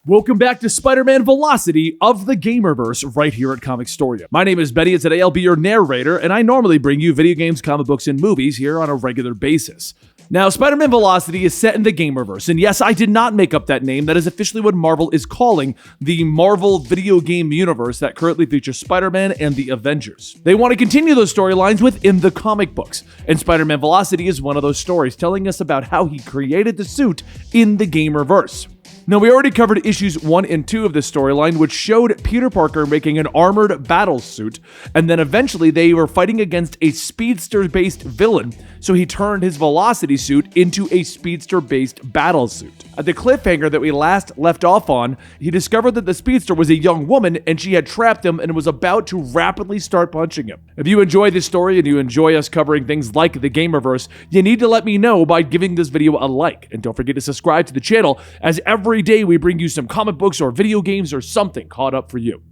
Welcome back to Spider-Man Velocity of the Gamerverse right here at Comicstorian. My name is Benny and today I'll be your narrator, and I normally bring you video games, comic books, and movies here on a regular basis. Now, Spider-Man Velocity is set in the Gamerverse, and yes, I did not make up that name. That is officially what Marvel is calling the Marvel video game universe that currently features Spider-Man and the Avengers. They want to continue those storylines within the comic books, and Spider-Man Velocity is one of those stories telling us about how he created the suit in the Gamerverse. Now, we already covered issues 1 and 2 of this storyline, which showed Peter Parker making an armored battle suit, and then eventually they were fighting against a speedster-based villain, so he turned his Velocity suit into a speedster-based battle suit. At the cliffhanger that we last left off on, he discovered that the speedster was a young woman, and she had trapped him and was about to rapidly start punching him. If you enjoy this story and you enjoy us covering things like the Gamerverse, you need to let me know by giving this video a like, and don't forget to subscribe to the channel, as every day we bring you some comic books or video games or something caught up for you.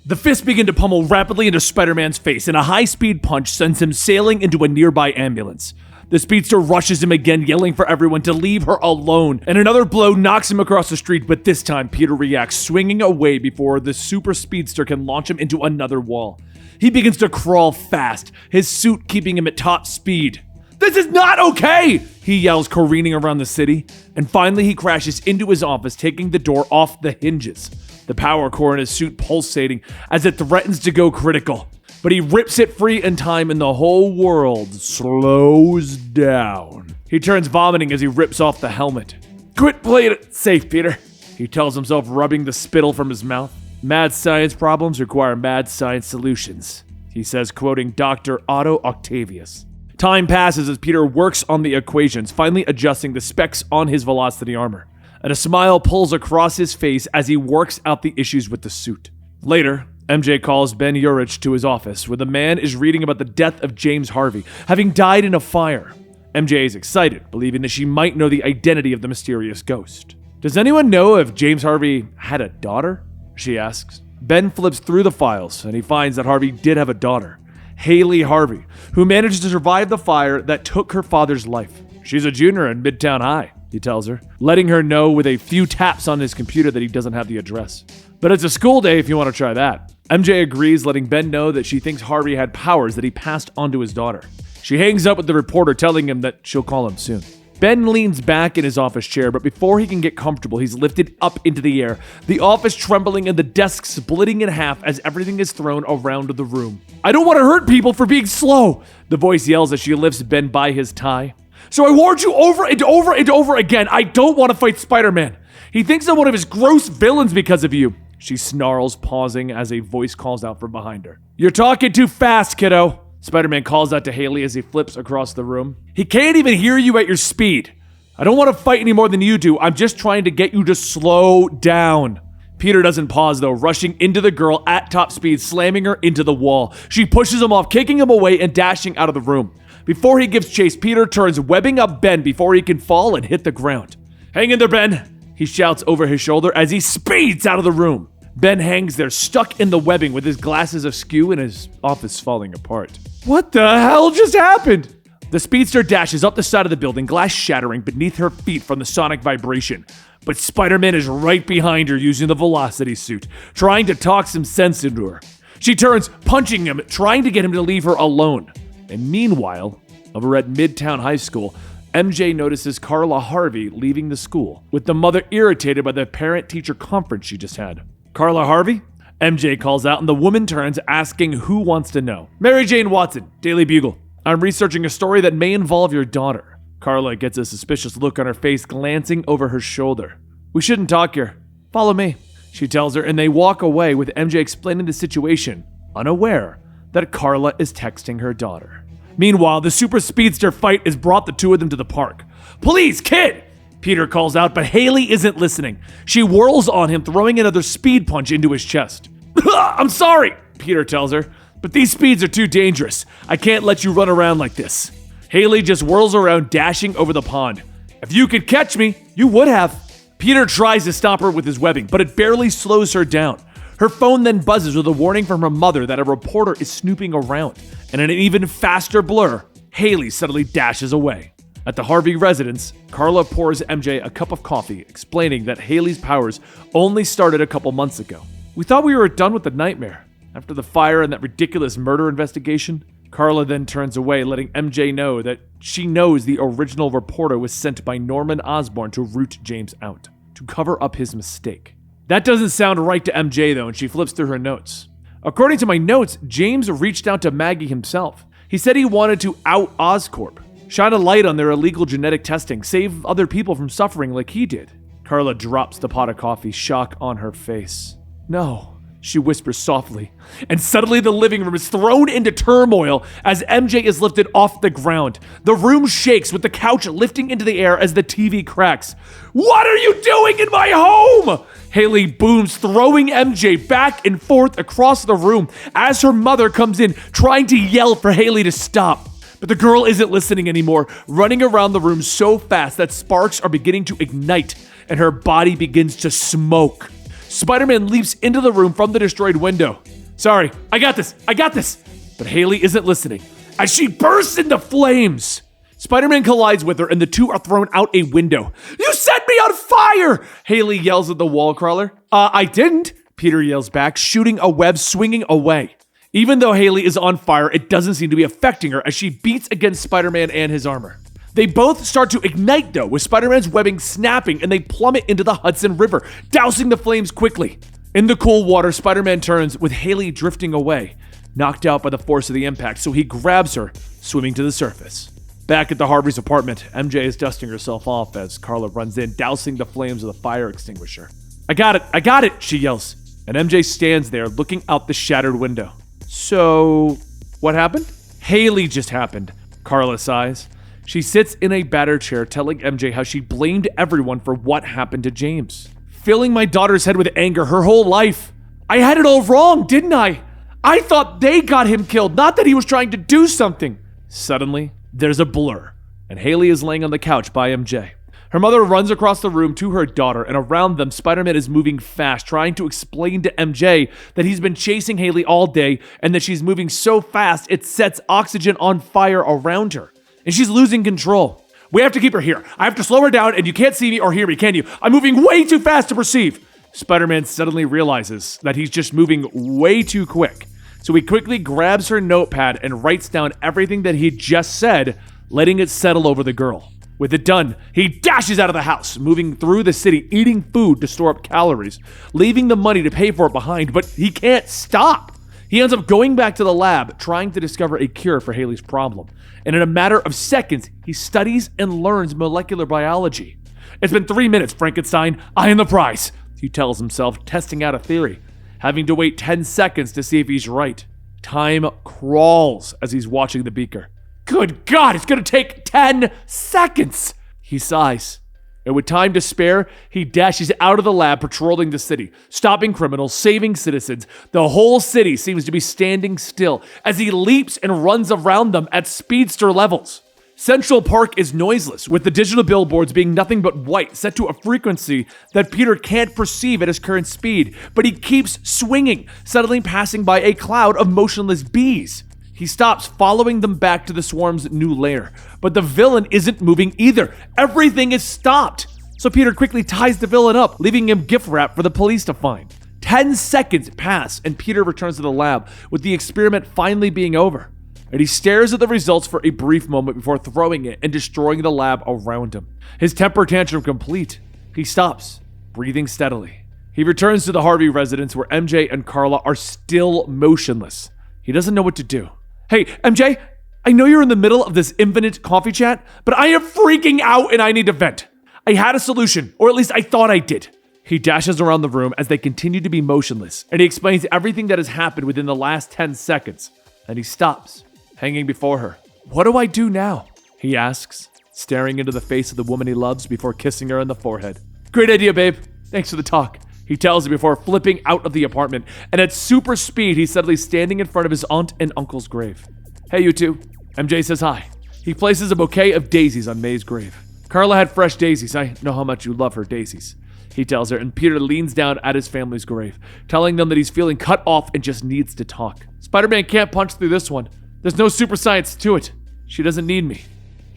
The fists begin to pummel rapidly into Spider-Man's face, and a high-speed punch sends him sailing into a nearby ambulance. The speedster rushes him again, yelling for everyone to leave her alone, and another blow knocks him across the street, but this time Peter reacts, swinging away before the super speedster can launch him into another wall. He begins to crawl fast, his suit keeping him at top speed. "This is not okay!" he yells, careening around the city, and finally he crashes into his office, taking the door off the hinges. The power core in his suit pulsating as it threatens to go critical, but he rips it free in time and the whole world slows down. He turns vomiting as he rips off the helmet. "Quit playing it safe, Peter," he tells himself, rubbing the spittle from his mouth. "Mad science problems require mad science solutions," he says, quoting Dr. Otto Octavius. Time passes as Peter works on the equations, finally adjusting the specs on his Velocity armor, and a smile pulls across his face as he works out the issues with the suit. Later, MJ calls Ben Urich to his office, where the man is reading about the death of James Harvey, having died in a fire. MJ is excited, believing that she might know the identity of the mysterious ghost. "Does anyone know if James Harvey had a daughter?" she asks. Ben flips through the files, and he finds that Harvey did have a daughter, Haley Harvey, who managed to survive the fire that took her father's life. "She's a junior in Midtown High," he tells her, letting her know with a few taps on his computer that he doesn't have the address. "But it's a school day if you want to try that." MJ agrees, letting Ben know that she thinks Harvey had powers that he passed on to his daughter. She hangs up with the reporter, telling him that she'll call him soon. Ben leans back in his office chair, but before he can get comfortable, he's lifted up into the air, the office trembling and the desk splitting in half as everything is thrown around the room. "I don't want to hurt people for being slow," the voice yells as she lifts Ben by his tie. "So I warned you over and over and over again, I don't want to fight Spider-Man. He thinks I'm one of his gross villains because of you," she snarls, pausing as a voice calls out from behind her. "You're talking too fast, kiddo," Spider-Man calls out to Haley as he flips across the room. "He can't even hear you at your speed. I don't want to fight any more than you do. I'm just trying to get you to slow down." Peter doesn't pause though, rushing into the girl at top speed, slamming her into the wall. She pushes him off, kicking him away and dashing out of the room. Before he gives chase, Peter turns, webbing up Ben before he can fall and hit the ground. "Hang in there, Ben," he shouts over his shoulder as he speeds out of the room. Ben hangs there, stuck in the webbing with his glasses askew and his office falling apart. What the hell just happened? The speedster dashes up the side of the building, glass shattering beneath her feet from the sonic vibration. But Spider-Man is right behind her using the Velocity suit, trying to talk some sense into her. She turns, punching him, trying to get him to leave her alone. And meanwhile, over at Midtown High School, MJ notices Carla Harvey leaving the school, with the mother irritated by the parent-teacher conference she just had. "Carla Harvey?" MJ calls out, and the woman turns, asking who wants to know. "Mary Jane Watson, Daily Bugle. I'm researching a story that may involve your daughter." Carla gets a suspicious look on her face, glancing over her shoulder. "We shouldn't talk here. Follow me," she tells her, and they walk away with MJ explaining the situation, unaware that Carla is texting her daughter. Meanwhile, the super speedster fight has brought the two of them to the park. "Please, kid!" Peter calls out, but Haley isn't listening. She whirls on him, throwing another speed punch into his chest. "I'm sorry," Peter tells her, "but these speeds are too dangerous. I can't let you run around like this." Haley just whirls around, dashing over the pond. "If you could catch me, you would have." Peter tries to stop her with his webbing, but it barely slows her down. Her phone then buzzes with a warning from her mother that a reporter is snooping around, and in an even faster blur, Haley suddenly dashes away. At the Harvey residence, Carla pours MJ a cup of coffee, explaining that Haley's powers only started a couple months ago. We thought we were done with the nightmare. After the fire and that ridiculous murder investigation, Carla then turns away, letting MJ know that she knows the original reporter was sent by Norman Osborn to root James out, to cover up his mistake. That doesn't sound right to MJ though, and she flips through her notes. According to my notes, James reached out to Maggie himself. He said he wanted to out Oscorp, shine a light on their illegal genetic testing, save other people from suffering like he did. Carla drops the pot of coffee, shock on her face. No, she whispers softly, and suddenly the living room is thrown into turmoil as MJ is lifted off the ground. The room shakes with the couch lifting into the air as the TV cracks. What are you doing in my home? Haley booms, throwing MJ back and forth across the room as her mother comes in, trying to yell for Haley to stop. But the girl isn't listening anymore, running around the room so fast that sparks are beginning to ignite and her body begins to smoke. Spider-Man leaps into the room from the destroyed window. Sorry, I got this. But Haley isn't listening as she bursts into flames. Spider-Man collides with her and the two are thrown out a window. You set me on fire! Haley yells at the wall crawler. I didn't, Peter yells back, shooting a web swinging away. Even though Haley is on fire, it doesn't seem to be affecting her as she beats against Spider-Man and his armor. They both start to ignite though, with Spider-Man's webbing snapping and they plummet into the Hudson River, dousing the flames quickly. In the cool water, Spider-Man turns with Haley drifting away, knocked out by the force of the impact, so he grabs her, swimming to the surface. Back at the Harvey's apartment, MJ is dusting herself off as Carla runs in, dousing the flames with a fire extinguisher. I got it, she yells, and MJ stands there looking out the shattered window. So, what happened? Haley just happened, Carla sighs. She sits in a battered chair telling MJ how she blamed everyone for what happened to James. Filling my daughter's head with anger her whole life. I had it all wrong, didn't I? I thought they got him killed, not that he was trying to do something. Suddenly, there's a blur, and Haley is laying on the couch by MJ. Her mother runs across the room to her daughter, and around them, Spider-Man is moving fast, trying to explain to MJ that he's been chasing Haley all day, and that she's moving so fast it sets oxygen on fire around her. And she's losing control. We have to keep her here. I have to slow her down, and you can't see me or hear me, can you? I'm moving way too fast to perceive. Spider-Man suddenly realizes that he's just moving way too quick. So he quickly grabs her notepad and writes down everything that he just said, letting it settle over the girl. With it done, he dashes out of the house, moving through the city, eating food to store up calories, leaving the money to pay for it behind, but he can't stop. He ends up going back to the lab, trying to discover a cure for Haley's problem. And in a matter of seconds, he studies and learns molecular biology. It's been 3 minutes, Frankenstein. I am the prize, he tells himself, testing out a theory, having to wait 10 seconds to see if he's right. Time crawls as he's watching the beaker. Good God, it's gonna take 10 seconds! He sighs. And with time to spare, he dashes out of the lab, patrolling the city, stopping criminals, saving citizens. The whole city seems to be standing still as he leaps and runs around them at speedster levels. Central Park is noiseless, with the digital billboards being nothing but white, set to a frequency that Peter can't perceive at his current speed, but he keeps swinging, suddenly passing by a cloud of motionless bees. He stops, following them back to the swarm's new lair. But the villain isn't moving either. Everything is stopped. So Peter quickly ties the villain up, leaving him gift wrap for the police to find. 10 seconds pass, and Peter returns to the lab, with the experiment finally being over. And he stares at the results for a brief moment before throwing it and destroying the lab around him. His temper tantrum complete, he stops, breathing steadily. He returns to the Harvey residence where MJ and Carla are still motionless. He doesn't know what to do. Hey, MJ, I know you're in the middle of this infinite coffee chat, but I am freaking out and I need to vent. I had a solution, or at least I thought I did. He dashes around the room as they continue to be motionless, and he explains everything that has happened within the last 10 seconds. And he stops, hanging before her. What do I do now? He asks, staring into the face of the woman he loves before kissing her on the forehead. Great idea, babe. Thanks for the talk. He tells her before flipping out of the apartment, and at super speed, he's suddenly standing in front of his aunt and uncle's grave. Hey, you two. MJ says hi. He places a bouquet of daisies on May's grave. Carla had fresh daisies. I know how much you love her daisies, he tells her, and Peter leans down at his family's grave, telling them that he's feeling cut off and just needs to talk. Spider-Man can't punch through this one. There's no super science to it. She doesn't need me.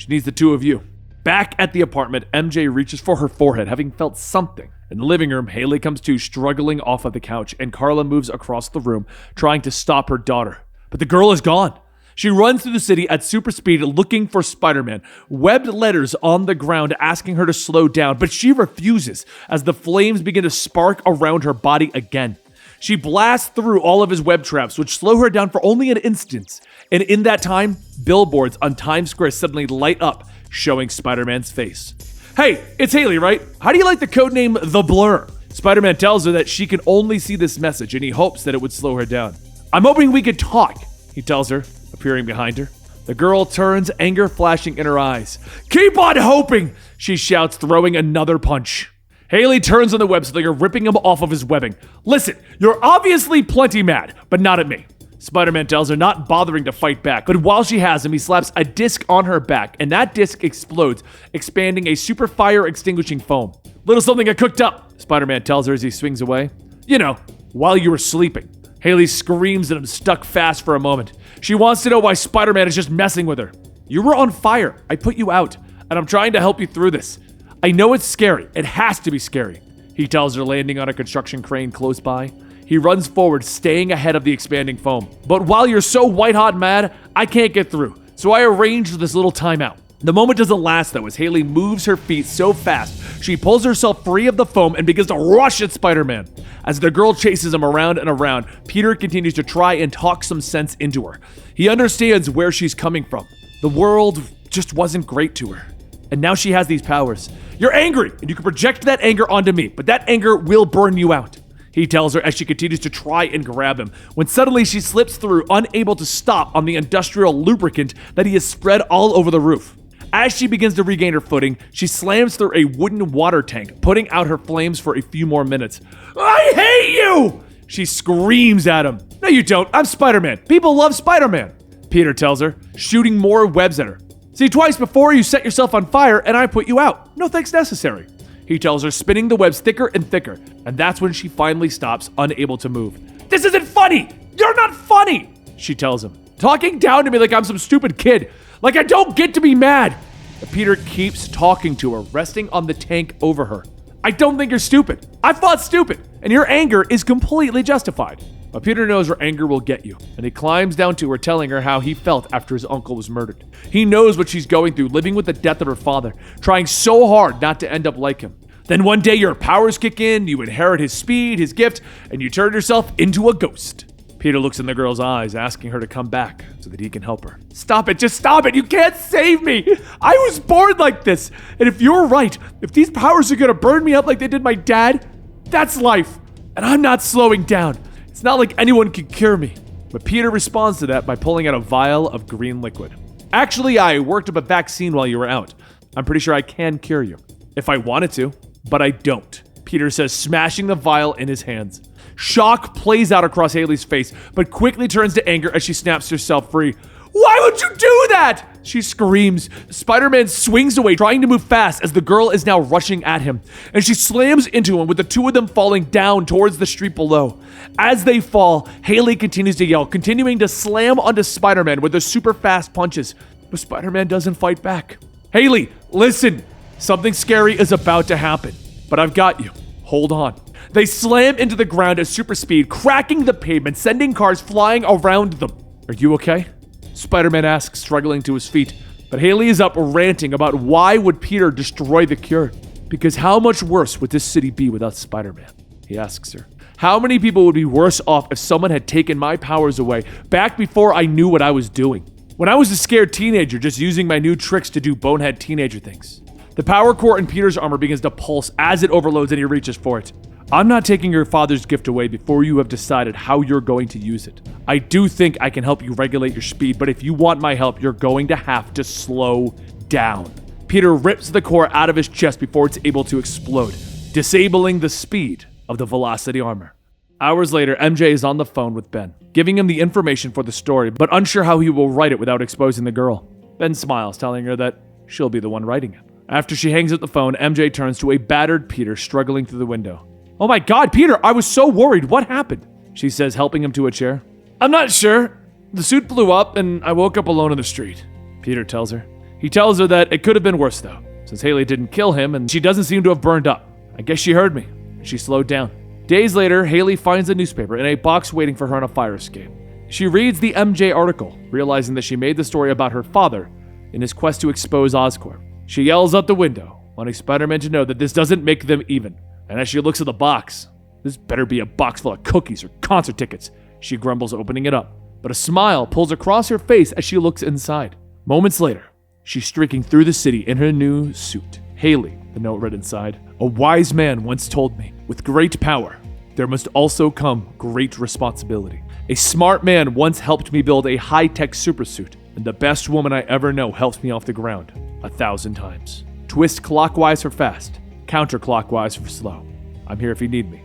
She needs the two of you. Back at the apartment, MJ reaches for her forehead, having felt something. In the living room, Haley comes to, struggling off of the couch, and Carla moves across the room, trying to stop her daughter. But the girl is gone. She runs through the city at super speed looking for Spider-Man, webbed letters on the ground asking her to slow down, but she refuses as the flames begin to spark around her body again. She blasts through all of his web traps, which slow her down for only an instant. And in that time, billboards on Times Square suddenly light up, showing Spider-Man's face. Hey, it's Haley, right? How do you like the codename The Blur? Spider-Man tells her that she can only see this message, and he hopes that it would slow her down. I'm hoping we could talk, he tells her, appearing behind her. The girl turns, anger flashing in her eyes. Keep on hoping, she shouts, throwing another punch. Haley turns on the web slinger, ripping him off of his webbing. Listen, you're obviously plenty mad, but not at me. Spider-Man tells her not bothering to fight back, but while she has him, he slaps a disc on her back, and that disc explodes, expanding a super fire-extinguishing foam. Little something I cooked up, Spider-Man tells her as he swings away. You know, while you were sleeping. Haley screams at him, stuck fast for a moment. She wants to know why Spider-Man is just messing with her. You were on fire. I put you out, and I'm trying to help you through this. I know it's scary. It has to be scary, he tells her, landing on a construction crane close by. He runs forward, staying ahead of the expanding foam. But while you're so white-hot mad, I can't get through, so I arranged this little timeout. The moment doesn't last, though, as Haley moves her feet so fast, she pulls herself free of the foam and begins to rush at Spider-Man. As the girl chases him around and around, Peter continues to try and talk some sense into her. He understands where she's coming from. The world just wasn't great to her. And now she has these powers. You're angry, and you can project that anger onto me, but that anger will burn you out, he tells her as she continues to try and grab him, when suddenly she slips through, unable to stop on the industrial lubricant that he has spread all over the roof. As she begins to regain her footing, she slams through a wooden water tank, putting out her flames for a few more minutes. I hate you! She screams at him. No, you don't. I'm Spider-Man. People love Spider-Man, Peter tells her, shooting more webs at her. See, twice before you set yourself on fire and I put you out. No thanks necessary, he tells her, spinning the webs thicker and thicker. And that's when she finally stops, unable to move. This isn't funny! You're not funny, she tells him, talking down to me like I'm some stupid kid. Like I don't get to be mad. But Peter keeps talking to her, resting on the tank over her. I don't think you're stupid. I fought stupid, and your anger is completely justified. But Peter knows her anger will get you, and he climbs down to her, telling her how he felt after his uncle was murdered. He knows what she's going through, living with the death of her father, trying so hard not to end up like him. Then one day your powers kick in, you inherit his speed, his gift, and you turn yourself into a ghost. Peter looks in the girl's eyes, asking her to come back so that he can help her. Stop it, just stop it, you can't save me! I was born like this, and if you're right, if these powers are gonna burn me up like they did my dad, that's life, and I'm not slowing down. It's not like anyone can cure me. But Peter responds to that by pulling out a vial of green liquid. Actually, I worked up a vaccine while you were out. I'm pretty sure I can cure you. If I wanted to, but I don't, Peter says, smashing the vial in his hands. Shock plays out across Haley's face, but quickly turns to anger as she snaps herself free. Why would you do that? She screams. Spider-Man swings away, trying to move fast as the girl is now rushing at him, and she slams into him with the two of them falling down towards the street below. As they fall, Haley continues to yell, continuing to slam onto Spider-Man with her super fast punches, but Spider-Man doesn't fight back. Haley, listen, something scary is about to happen, but I've got you. Hold on. They slam into the ground at super speed, cracking the pavement, sending cars flying around them. Are you okay? Spider-Man asks, struggling to his feet. But Haley is up ranting about why would Peter destroy the cure? Because how much worse would this city be without Spider-Man? He asks her. How many people would be worse off if someone had taken my powers away back before I knew what I was doing? When I was a scared teenager just using my new tricks to do bonehead teenager things. The power core in Peter's armor begins to pulse as it overloads and he reaches for it. I'm not taking your father's gift away before you have decided how you're going to use it. I do think I can help you regulate your speed, but if you want my help, you're going to have to slow down. Peter rips the core out of his chest before it's able to explode, disabling the speed of the velocity armor. Hours later, MJ is on the phone with Ben, giving him the information for the story, but unsure how he will write it without exposing the girl. Ben smiles, telling her that she'll be the one writing it. After she hangs up the phone, MJ turns to a battered Peter struggling through the window. Oh my God, Peter, I was so worried. What happened? She says, helping him to a chair. I'm not sure. The suit blew up and I woke up alone in the street, Peter tells her. He tells her that it could have been worse though. since Haley didn't kill him and she doesn't seem to have burned up. I guess she heard me, and she slowed down. Days later, Haley finds a newspaper in a box waiting for her on a fire escape. She reads the MJ article, realizing that she made the story about her father in his quest to expose Oscorp. She yells out the window, wanting Spider-Man to know that this doesn't make them even. And as she looks at the box, this better be a box full of cookies or concert tickets, she grumbles, opening it up. But a smile pulls across her face as she looks inside. Moments later, she's streaking through the city in her new suit. Haley, the note read inside, "A wise man once told me, with great power, there must also come great responsibility. A smart man once helped me build a high-tech supersuit, and the best woman I ever know helped me off the ground 1,000 times. Twist clockwise for fast, counterclockwise for slow. I'm here if you need me.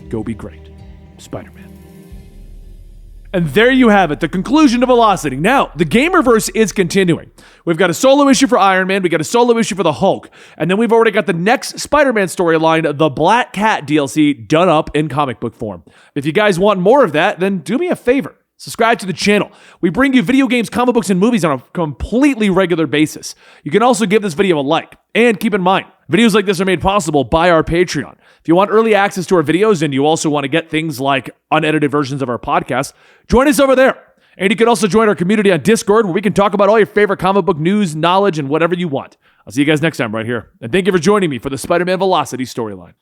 Go be great. Spider-Man." And there you have it, the conclusion of Velocity. Now, the Gamerverse is continuing. We've got a solo issue for Iron Man, we got a solo issue for the Hulk, and then we've already got the next Spider-Man storyline, the Black Cat DLC, done up in comic book form. If you guys want more of that, then do me a favor. Subscribe to the channel. We bring you video games, comic books, and movies on a completely regular basis. You can also give this video a like. And keep in mind, videos like this are made possible by our Patreon. If you want early access to our videos and you also want to get things like unedited versions of our podcast, join us over there. And you can also join our community on Discord, where we can talk about all your favorite comic book news, knowledge, and whatever you want. I'll see you guys next time right here. And thank you for joining me for the Spider-Man Velocity storyline.